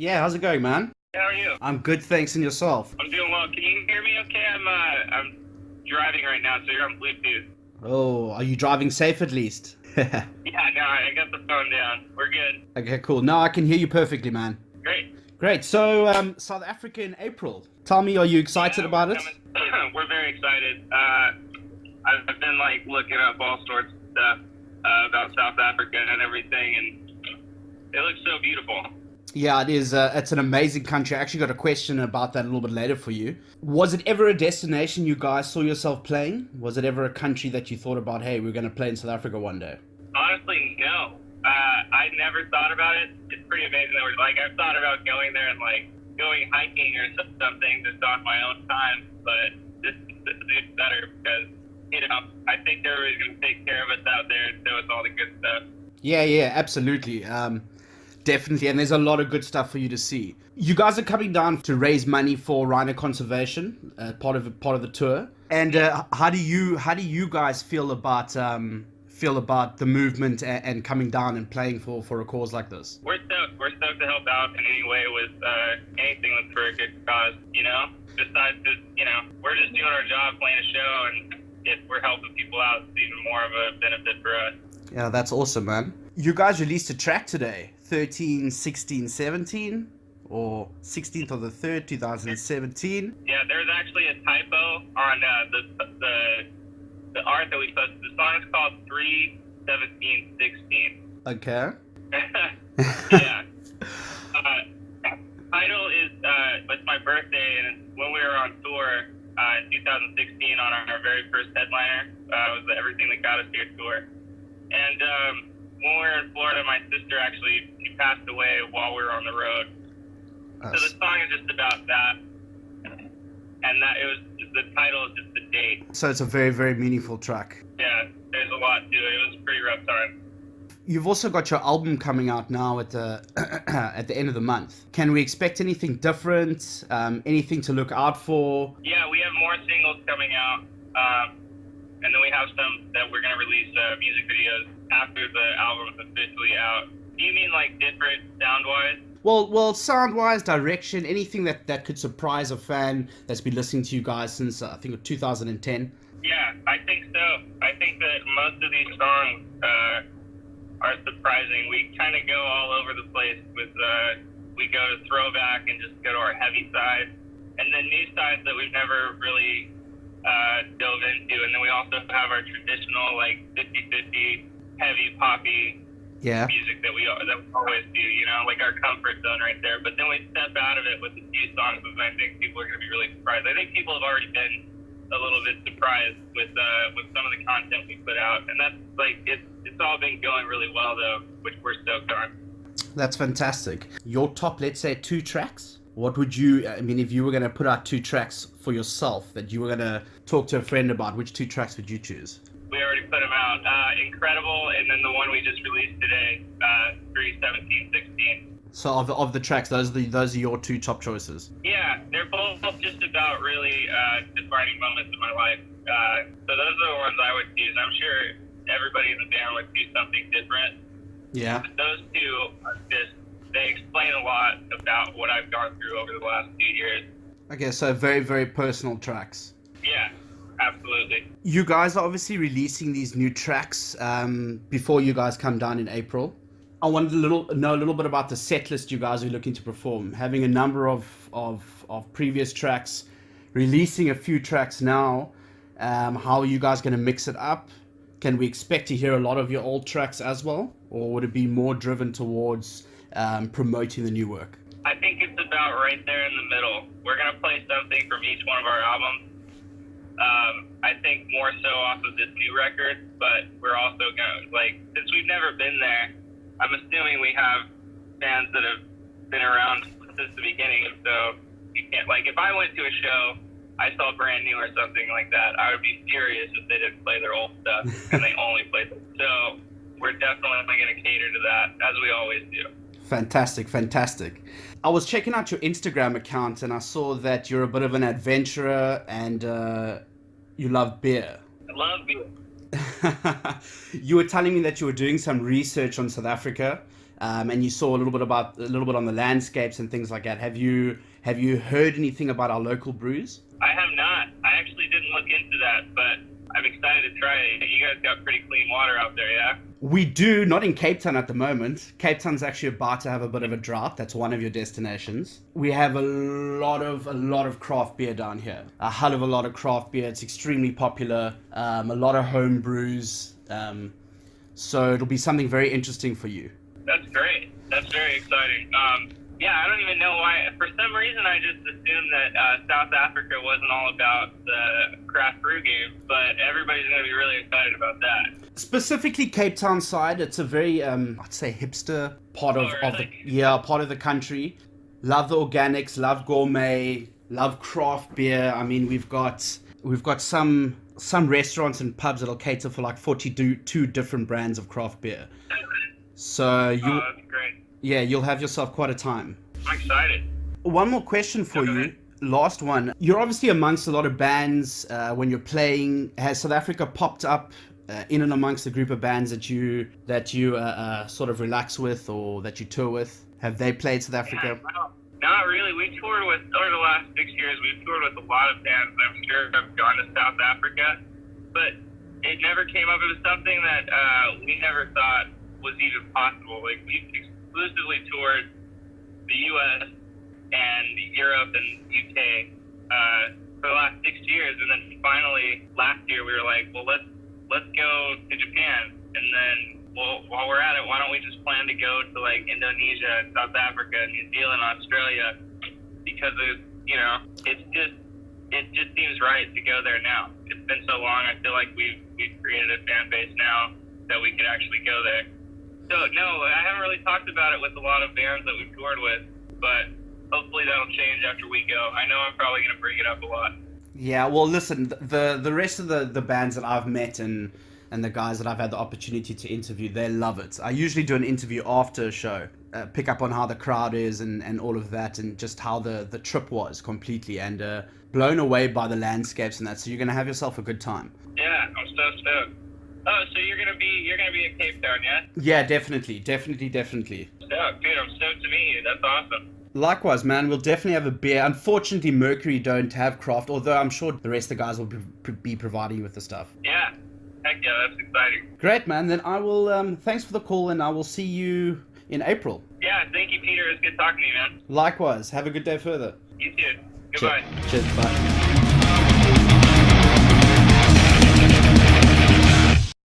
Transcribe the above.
Yeah, how's it going, man? How are you? I'm good, thanks, and yourself? I'm doing well. Can you hear me okay? I'm driving right now, so you're on Bluetooth. Oh, are you driving safe at least? Yeah, no, I got the phone down. We're good. Okay, cool. Now I can hear you perfectly, man. Great. Great. So, South Africa in April. Tell me, are you excited Yeah, about we're it? coming. We're very excited. I've been like looking up all sorts of stuff about South Africa and everything, and it looks so beautiful. Yeah, it is. It's an amazing country. I actually got a question about that a little bit later for you. Was it ever a destination you guys saw yourself playing? Was it ever a country that you thought about, hey, we're going to play in South Africa one day? Honestly, no. I never thought about it. It's pretty amazing that we're like I've thought about going there and like going hiking or something just on my own time, but this is better because I think they're really going to take care of us out there and show us all the good stuff. Yeah, absolutely. Definitely, and there's a lot of good stuff for you to see. You guys are coming down to raise money for rhino conservation, part of the tour. And how do you guys feel about the movement and coming down and playing for a cause like this? We're stoked. We're stoked to help out in any way with anything that's for a good cause. Besides just we're just doing our job, playing a show, and if we're helping people out, it's even more of a benefit for us. Yeah, that's awesome, man. You guys released a track today, 13, 16, 17, or 16th of the 3rd, 2017. Yeah, there's actually a typo on the art that we posted. The song is called 3/17/16. Okay. Yeah. Title is it's my birthday, and when we were on tour in 2016 on our very first headliner, was the Everything That Got Us Here tour. And when we were in Florida, my sister she passed away while we were on the road. So the song is just about that, and the title is just the date. So it's a very, very meaningful track. Yeah, there's a lot to it. It was a pretty rough time. You've also got your album coming out now at the at the end of the month. Can we expect anything different? Anything to look out for? Yeah, we have more singles coming out. And then we have some that we're going to release music videos after the album is officially out. Do you mean like different sound-wise? Well, sound-wise, direction, anything that could surprise a fan that's been listening to you guys since, I think, 2010? Yeah, I think so. I think that most of these songs are surprising. We kind of go all over the place with, we go to throwback and just go to our heavy side. And then new sides that we've never really dove into, and then we also have our traditional like 50/50 heavy poppy music that we always do, like our comfort zone right there. But then we step out of it with a few songs that I think people are going to be really surprised. I think people have already been a little bit surprised with some of the content we put out, and that's like it's all been going really well though, which we're stoked on. That's fantastic. Your top, let's say, 2 tracks. What would you, if you were going to put out 2 tracks for yourself that you were going to talk to a friend about, which 2 tracks would you choose? We already put them out. Incredible, and then the one we just released today, 3/17/16. So of the tracks, those are your 2 top choices? Yeah, they're both just about really defining moments in my life. So those are the ones I would choose. I'm sure everybody in the band would do something different. Yeah. But those 2 are they explain a lot about what I've gone through over the last 2 years. Okay, so very, very personal tracks. Yeah, absolutely. You guys are obviously releasing these new tracks before you guys come down in April. I wanted to know a little bit about the set list you guys are looking to perform. Having a number of previous tracks, releasing a few tracks now. How are you guys going to mix it up? Can we expect to hear a lot of your old tracks as well? Or would it be more driven towards promoting the new work? I think it's about right there in the middle. We're going to play something from each one of our albums. I think more so off of this new record, but we're also going to, since we've never been there, I'm assuming we have fans that have been around since the beginning, so you can't, if I went to a show, I saw Brand New or something like that, I would be furious if they didn't play their old stuff, and they only played it. So we're definitely going to cater to that, as we always do. Fantastic. I was checking out your Instagram account and I saw that you're a bit of an adventurer and you love beer. I love beer. You were telling me that you were doing some research on South Africa. and you saw a little bit on the landscapes and things like that. Have you heard anything about our local brews? I have not. I actually didn't look into that, but I'm excited to try it. You guys got pretty clean water out there, yeah? We do, not in Cape Town at the moment. Cape Town's actually about to have a bit of a drought. That's one of your destinations. We have a lot of craft beer down here. A hell of a lot of craft beer. It's extremely popular. A lot of home brews. So it'll be something very interesting for you. That's great. That's very exciting. Yeah, I don't even know why. For some reason, I just assumed that South Africa wasn't all about the craft brew game, but everybody's going to be really excited about that. Specifically Cape Town side, it's a very, I'd say hipster part of the country. Love the organics, love gourmet, love craft beer. I mean, we've got some restaurants and pubs that'll cater for like 42 different brands of craft beer. So that's great. Yeah, you'll have yourself quite a time. I'm excited. One more question for you. Last one. You're obviously amongst a lot of bands when you're playing. Has South Africa popped up in and amongst a group of bands that you sort of relax with or that you tour with? Have they played South Africa? Yeah, no, not really. We toured with, over the last 6 years, we've toured with a lot of bands. I'm sure I've gone to South Africa, but it never came up. It was something that we never thought was even possible. Like, we've exclusively toured the U.S. and Europe and UK for the last 6 years, and then finally last year we were like, well, let's go to Japan, and then while we're at it, why don't we just plan to go to like Indonesia, South Africa, New Zealand, Australia, because it just seems right to go there now. It's been so long. I feel like we've created a fan base now that we could actually go there. So, no, I haven't really talked about it with a lot of bands that we've toured with, but hopefully that'll change after we go. I know I'm probably going to bring it up a lot. Yeah, well, listen, the rest of the bands that I've met and the guys that I've had the opportunity to interview, they love it. I usually do an interview after a show, pick up on how the crowd is and all of that, and just how the trip was completely, and blown away by the landscapes and that. So you're going to have yourself a good time. Yeah, I'm so stoked. Oh, so you're gonna be at Cape Town, yeah? Yeah, definitely. Stoked, dude. I'm stoked to meet you. That's awesome. Likewise, man. We'll definitely have a beer. Unfortunately, Mercury don't have craft, although I'm sure the rest of the guys will be providing you with the stuff. Yeah. Heck yeah, that's exciting. Great, man. Then I will. Thanks for the call, and I will see you in April. Yeah, thank you, Peter. It's good talking to you, man. Likewise. Have a good day further. You too. Goodbye. Cheers. Bye.